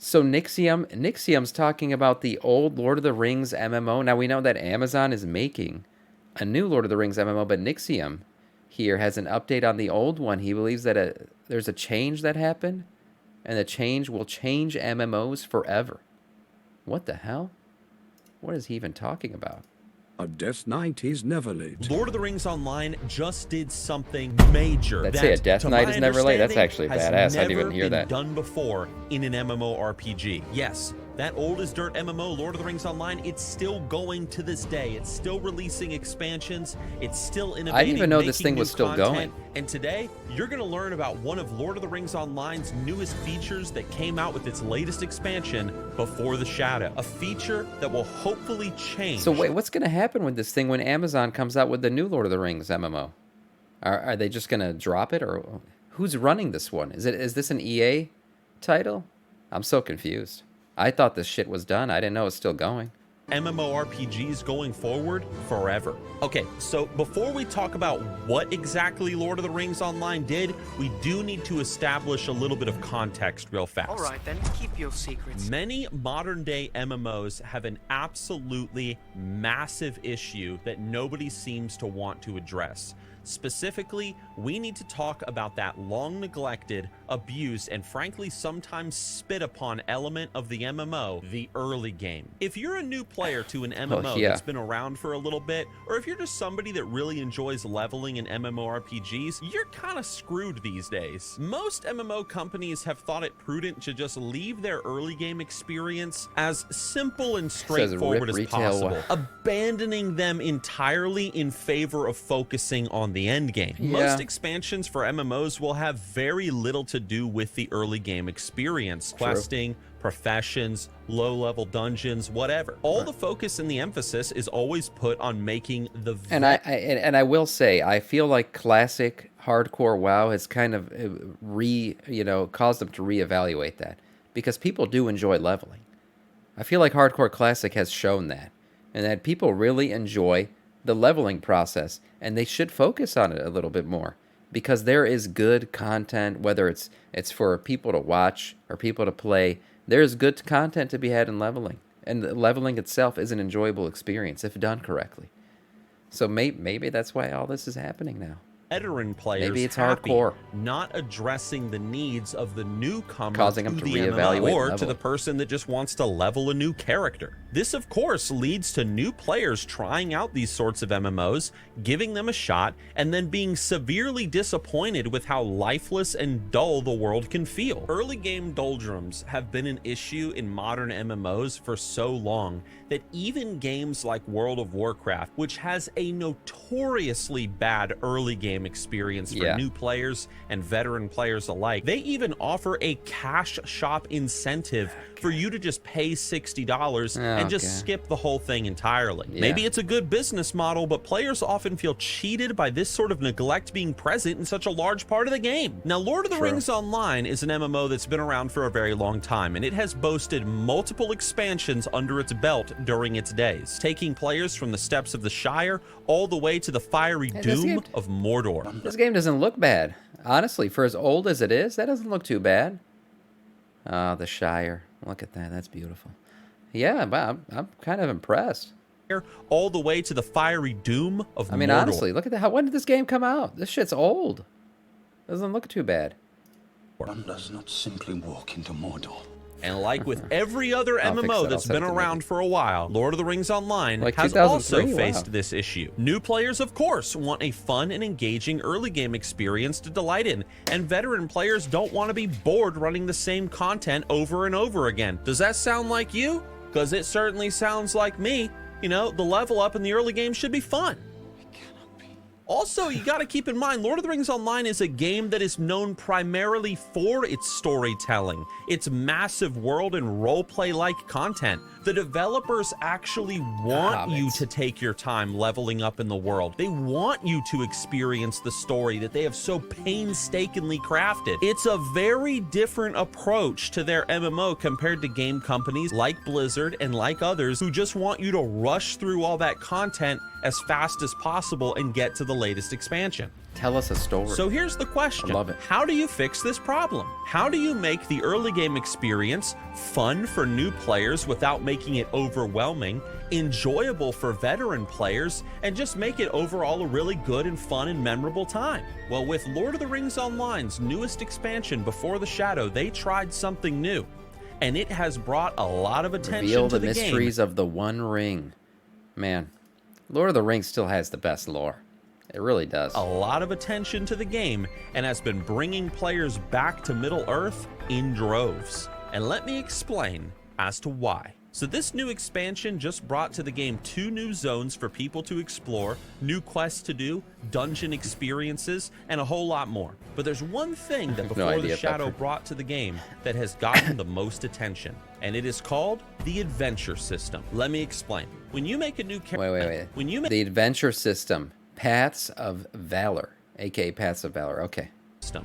So Nixium's talking about the old Lord of the Rings MMO. Now we know that Amazon is making a new Lord of the Rings MMO, but Nixium here has an update on the old one. He believes that there's a change that happened, and the change will change MMOs forever. What the hell? What is he even talking about? A Death Knight is never late. Lord of the Rings Online just did something major. Let's say a Death Knight is never late. That's actually badass. I didn't even hear that. Done before in an MMORPG. Yes, that old as dirt MMO, Lord of the Rings Online, it's still going to this day. It's still releasing expansions. It's still innovating. I didn't even know this thing was still going. And today, you're going to learn about one of Lord of the Rings Online's newest features that came out with its latest expansion, Before the Shadow. A feature that will hopefully change. So wait, what's going to happen with this thing when Amazon comes out with the new Lord of the Rings MMO? Are they just going to drop it, or who's running this one? Is this an EA title? I'm so confused. I thought this shit was done. I didn't know it was still going. MMORPGs going forward forever. Okay, so before we talk about what exactly Lord of the Rings Online did, we do need to establish a little bit of context real fast. All right, then, keep your secrets. Many modern day MMOs have an absolutely massive issue that nobody seems to want to address. Specifically, we need to talk about that long neglected, abused, and frankly sometimes spit upon element of the MMO, the early game. If you're a new player to an MMO that's been around for a little bit, or if you're just somebody that really enjoys leveling in MMORPGs, you're kind of screwed these days. Most MMO companies have thought it prudent to just leave their early game experience as simple and straightforward as possible, abandoning them entirely in favor of focusing on the end game. Most expansions for MMOs will have very little to do with the early game experience. Questing, professions, low-level dungeons, whatever. All the focus and the emphasis is always put on making the and I will say, I feel like classic hardcore WoW has kind of caused them to reevaluate that, because people do enjoy leveling. I feel like hardcore classic has shown that, and that people really enjoy the leveling process, and they should focus on it a little bit more, because there is good content, whether it's for people to watch or people to play. There's good content to be had in leveling, and the leveling itself is an enjoyable experience if done correctly. So maybe that's why all this is happening now. Veteran players maybe it's hardcore, not addressing the needs of the newcomer, causing them to reevaluate, or to the person that just wants to level a new character. This, of course, leads to new players trying out these sorts of MMOs, giving them a shot, and then being severely disappointed with how lifeless and dull the world can feel. Early game doldrums have been an issue in modern MMOs for so long that even games like World of Warcraft, which has a notoriously bad early game experience for new players and veteran players alike, they even offer a cash shop incentive for you to just pay $60 and just skip the whole thing entirely. Maybe it's a good business model, but players often feel cheated by this sort of neglect being present in such a large part of the game. Now, Lord of the Rings Online is an MMO that's been around for a very long time, and it has boasted multiple expansions under its belt during its days, taking players from the steppes of the Shire all the way to the fiery doom of Mordor. This game doesn't look bad. Honestly, for as old as it is, that doesn't look too bad. Oh, the Shire. Look at that. That's beautiful. Yeah, I'm kind of impressed. All the way to the fiery doom of Mordor. I mean, honestly, look at that. When did this game come out? This shit's old. Doesn't look too bad. One does not simply walk into Mordor. And like with every other MMO that's been around for a while, Lord of the Rings Online has 2003, also faced this issue. New players, of course, want a fun and engaging early game experience to delight in, and veteran players don't want to be bored running the same content over and over again. Does that sound like you? Because it certainly sounds like me. You know, the level up in the early game should be fun. Also, you got to keep in mind, Lord of the Rings Online is a game that is known primarily for its storytelling, its massive world and roleplay-like content. The developers actually want you to take your time leveling up in the world. They want you to experience the story that they have so painstakingly crafted. It's a very different approach to their MMO compared to game companies like Blizzard and like others who just want you to rush through all that content as fast as possible and get to the latest expansion. Tell us a story. So here's the question. I love it. How do you fix this problem? How do you make the early game experience fun for new players without making it overwhelming, enjoyable for veteran players, and just make it overall a really good and fun and memorable time? Well, with Lord of the Rings Online's newest expansion, Before the Shadow, they tried something new, and it has brought a lot of attention Reveal to the the game. mysteries of the One Ring. Man, Lord of the Rings still has the best lore. It really does. A lot of attention to the game and has been bringing players back to Middle-earth in droves. And let me explain as to why. So this new expansion just brought to the game 2 new zones for people to explore, new quests to do, dungeon experiences, and a whole lot more. But there's one thing that Before the Shadow brought to the game that has gotten the most attention, and it is called the adventure system. Let me explain. When you make a new character... Wait. When you make the adventure system. Paths of Valor, aka Paths of Valor. Okay.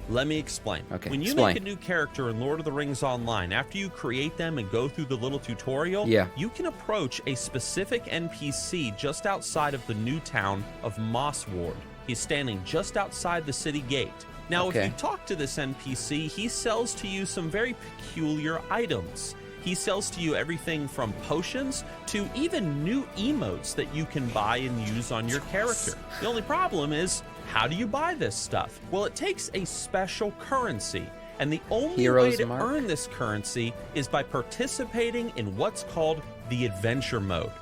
Let me explain. Okay, when you make a new character in Lord of the Rings Online, after you create them and go through the little tutorial, you can approach a specific NPC just outside of the new town of Mossward. He's standing just outside the city gate. Now, if you talk to this NPC, he sells to you some very peculiar items. He sells to you everything from potions to even new emotes that you can buy and use on your character. The only problem is, how do you buy this stuff? Well, it takes a special currency, and the only way to earn this currency is by participating in what's called the adventure mode.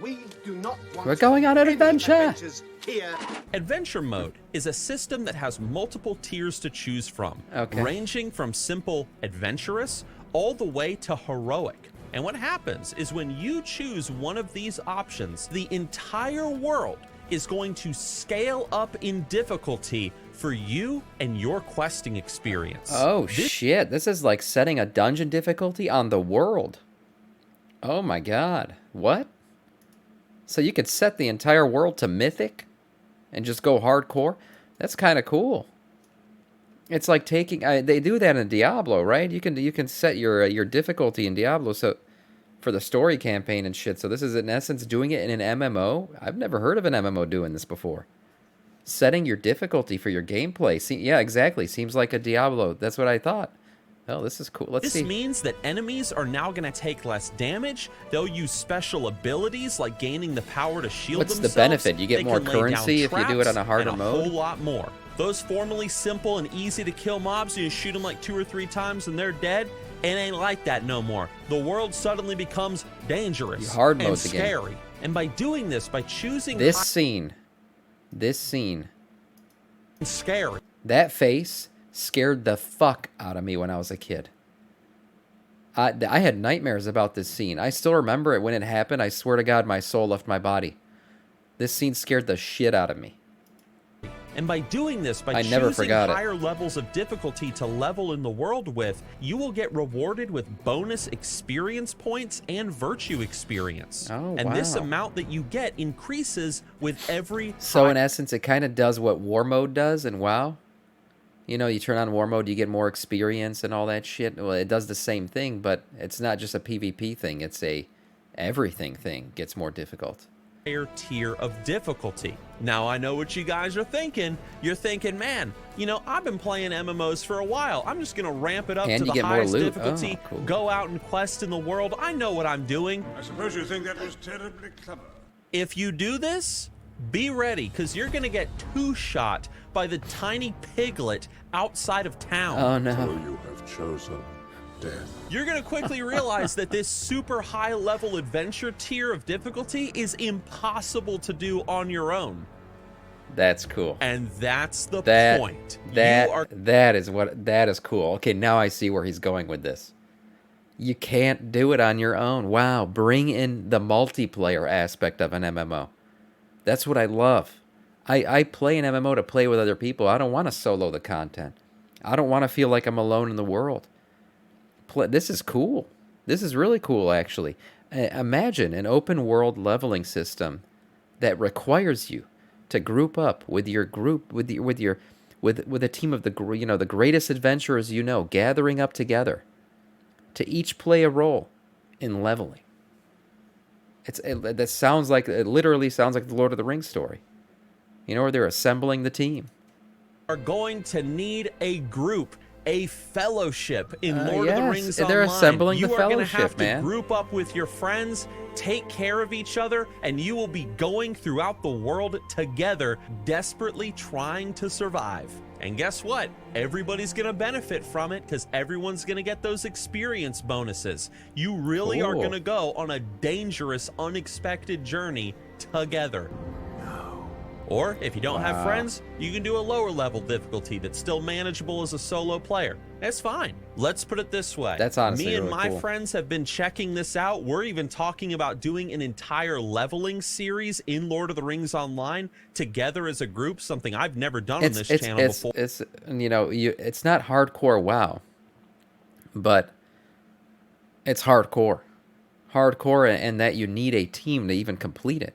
We do not want We're going on an adventure! Here. Adventure mode is a system that has multiple tiers to choose from, ranging from simple adventurous all the way to heroic. And what happens is when you choose one of these options, the entire world is going to scale up in difficulty for you and your questing experience. Oh, shit. This is like setting a dungeon difficulty on the world. Oh my god. What? So you could set the entire world to mythic and just go hardcore? That's kind of cool. It's like taking... they do that in Diablo, right? You can set your difficulty in Diablo so for the story campaign and shit. So this is, in essence, doing it in an MMO. I've never heard of an MMO doing this before. Setting your difficulty for your gameplay. Yeah, exactly. Seems like a Diablo. That's what I thought. Oh, this is cool. Let's see. This means that enemies are now going to take less damage. They'll use special abilities like gaining the power to shield themselves. What's the benefit? You get more currency if you do it on a harder mode? A whole lot more. Those formerly simple and easy to kill mobs, you shoot them like 2 or 3 times and they're dead. It ain't like that no more. The world suddenly becomes dangerous and scary. And by doing this, by choosing this scene, scary. That face scared the fuck out of me when I was a kid. I had nightmares about this scene. I still remember it when it happened. I swear to God, my soul left my body. This scene scared the shit out of me. And by doing this, by choosing higher levels of difficulty to level in the world with, you will get rewarded with bonus experience points and virtue experience. Oh, and this amount that you get increases with every... So in essence, it kind of does what War Mode does in WoW. You know, you turn on War Mode, you get more experience and all that shit. Well, it does the same thing, but it's not just a PvP thing. It's a everything thing gets more difficult. Tier of difficulty. Now I know what you guys are thinking. You're thinking, man, you know, I've been playing MMOs for a while. I'm just gonna ramp it up to the highest difficulty, go out and quest in the world. I know what I'm doing. I suppose you think that was terribly clever. If you do this, be ready, because you're gonna get 2-shot by the tiny piglet outside of town. Oh no. So you have chosen death. You're going to quickly realize that this super high level adventure tier of difficulty is impossible to do on your own. That's cool. And that's the point. That is cool. Okay, now I see where he's going with this. You can't do it on your own. Wow, bring in the multiplayer aspect of an MMO. That's what I love. I play an MMO to play with other people. I don't want to solo the content. I don't want to feel like I'm alone in the world. This is cool. This is really cool, actually. Imagine an open world leveling system that requires you to group up with your group, with a team of the greatest adventurers you know, gathering up together to each play a role in leveling. That sounds like, it literally sounds like the Lord of the Rings story. You know, where they're assembling the team. Are going to need a group, a fellowship in Lord of the Yes, Rings they're Online. assembling the You are going to fellowship, have to man. group up with your friends, take care of each other, and you will be going throughout the world together, desperately trying to survive. And guess what? Everybody's going to benefit from it because everyone's going to get those experience bonuses. You really are Cool. going to go on a dangerous, unexpected journey together. Or if you don't have friends, you can do a lower level difficulty that's still manageable as a solo player. That's fine. Let's put it this way. That's honestly me and really my cool. friends have been checking this out. We're even talking about doing an entire leveling series in Lord of the Rings Online together as a group, something I've never done on this channel before. It's you know, it's not hardcore WoW, but it's hardcore. Hardcore, and that you need a team to even complete it.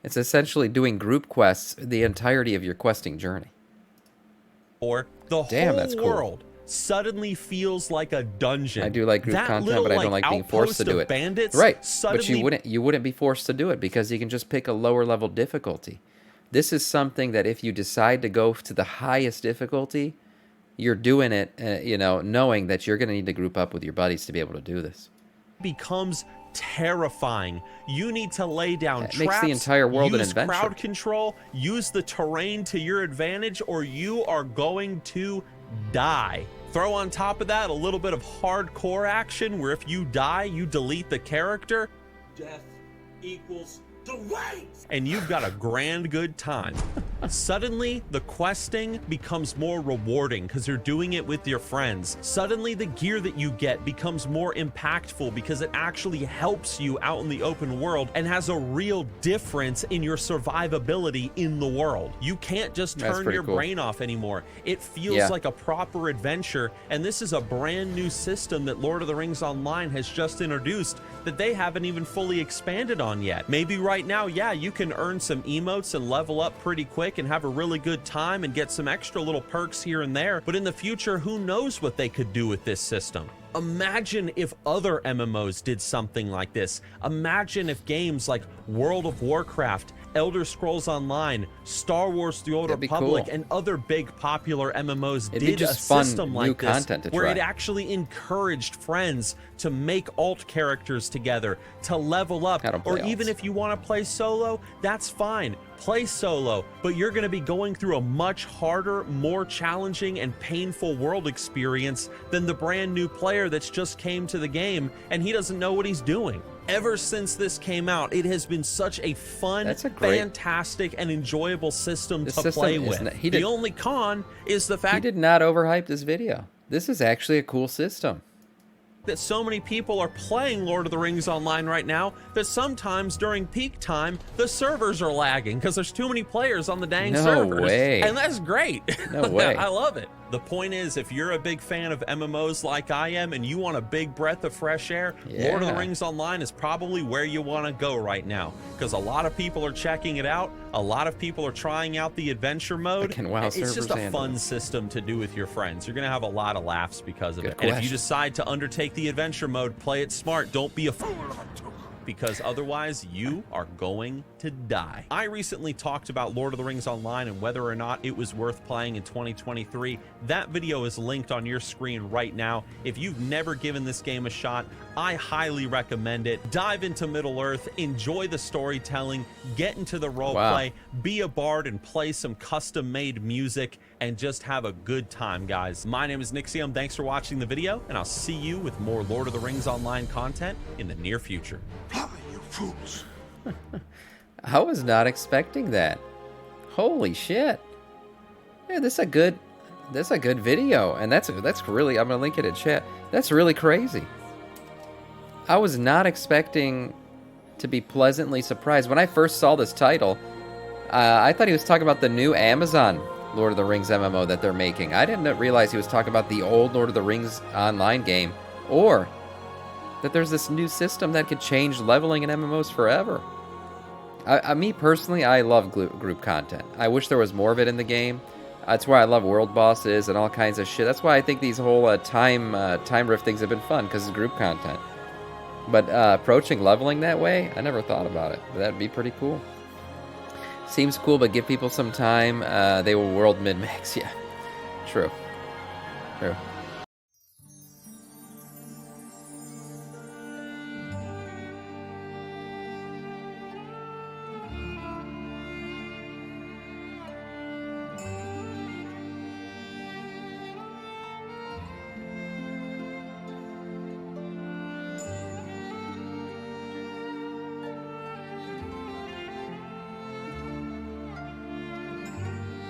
It's essentially doing group quests the entirety of your questing journey. Or the Damn, that's whole cool. world suddenly feels like a dungeon. I do like group That content, little, but I don't like being forced to outpost do of it. Bandits Right, but suddenly you wouldn't be forced to do it because you can just pick a lower level difficulty. This is something that if you decide to go to the highest difficulty, you're doing it, you know, knowing that you're going to need to group up with your buddies to be able to do this. becomes terrifying. You need to lay down It traps, makes the entire world an use adventure. crowd control, use the terrain to your advantage, or you are going to die. Throw on top of that a little bit of hardcore action where if you die, you delete the character. Death equals the way. And you've got a grand good time. Suddenly, the questing becomes more rewarding because you're doing it with your friends. Suddenly, the gear that you get becomes more impactful because it actually helps you out in the open world and has a real difference in your survivability in the world. You can't just That's turn pretty your cool. brain off anymore. It feels Yeah. like a proper adventure, and this is a brand new system that Lord of the Rings Online has just introduced that they haven't even fully expanded on yet. Maybe right now, yeah, you can earn some emotes and level up pretty quick and have a really good time and get some extra little perks here and there, but in the future, who knows what they could do with this system. Imagine if other MMOs did something like this. Imagine if games like World of Warcraft, Elder Scrolls Online, Star Wars The Old That'd be Republic, cool. and other big popular MMOs It'd be did a just fun, system new like this content to where it try. actually encouraged friends to make alt characters together, to level up, I don't or play even alts. if you want to play solo, that's fine. Play solo, but you're going to be going through a much harder, more challenging, and painful world experience than the brand new player that's just came to the game and he doesn't know what he's doing. Ever since this came out, it has been such a fun, That's a great- fantastic, and enjoyable system This to system play is with. not- he The did- only con is the He fact did not overhype this video. This is actually a cool system. that so many people are playing Lord of the Rings Online right now that sometimes during peak time, the servers are lagging because there's too many players on the dang No servers. way. And that's great. No way. I love it. The point is, if you're a big fan of MMOs like I am and you want a big breath of fresh air, Lord of the Yeah. Rings Online is probably where you want to go right now because a lot of people are checking it out. A lot of people are trying out the adventure mode. Can WoW It's just servers a handle fun it? system to do with your friends. You're going to have a lot of laughs because of Good it. And if you question. decide to undertake the adventure mode, play it smart. Don't be a fool, because otherwise you are going to die. I recently talked about Lord of the Rings Online and whether or not it was worth playing in 2023. That video is linked on your screen right now. If you've never given this game a shot, I highly recommend it. Dive into Middle-earth, enjoy the storytelling, get into the roleplay, be a bard and play some custom-made music, and just have a good time, guys. My name is Nixium. Thanks for watching the video, and I'll see you with more Lord of the Rings Online content in the near future. Fly, you fools. I was not expecting that. Holy shit. Yeah, this is a good video, and that's really, I'm gonna link it in chat. That's really crazy. I was not expecting to be pleasantly surprised. When I first saw this title, I thought he was talking about the new Amazon Lord of the Rings MMO that they're making. I didn't realize he was talking about the old Lord of the Rings online game, or that there's this new system that could change leveling in MMOs forever. Me personally, I love group content. I wish there was more of it in the game. That's why I love world bosses and all kinds of shit. That's why I think these whole time rift things have been fun, because it's group content. But approaching leveling that way, I never thought about it. But that'd be pretty cool. Seems cool, but give people some time. They will world min-max. Yeah, true. True.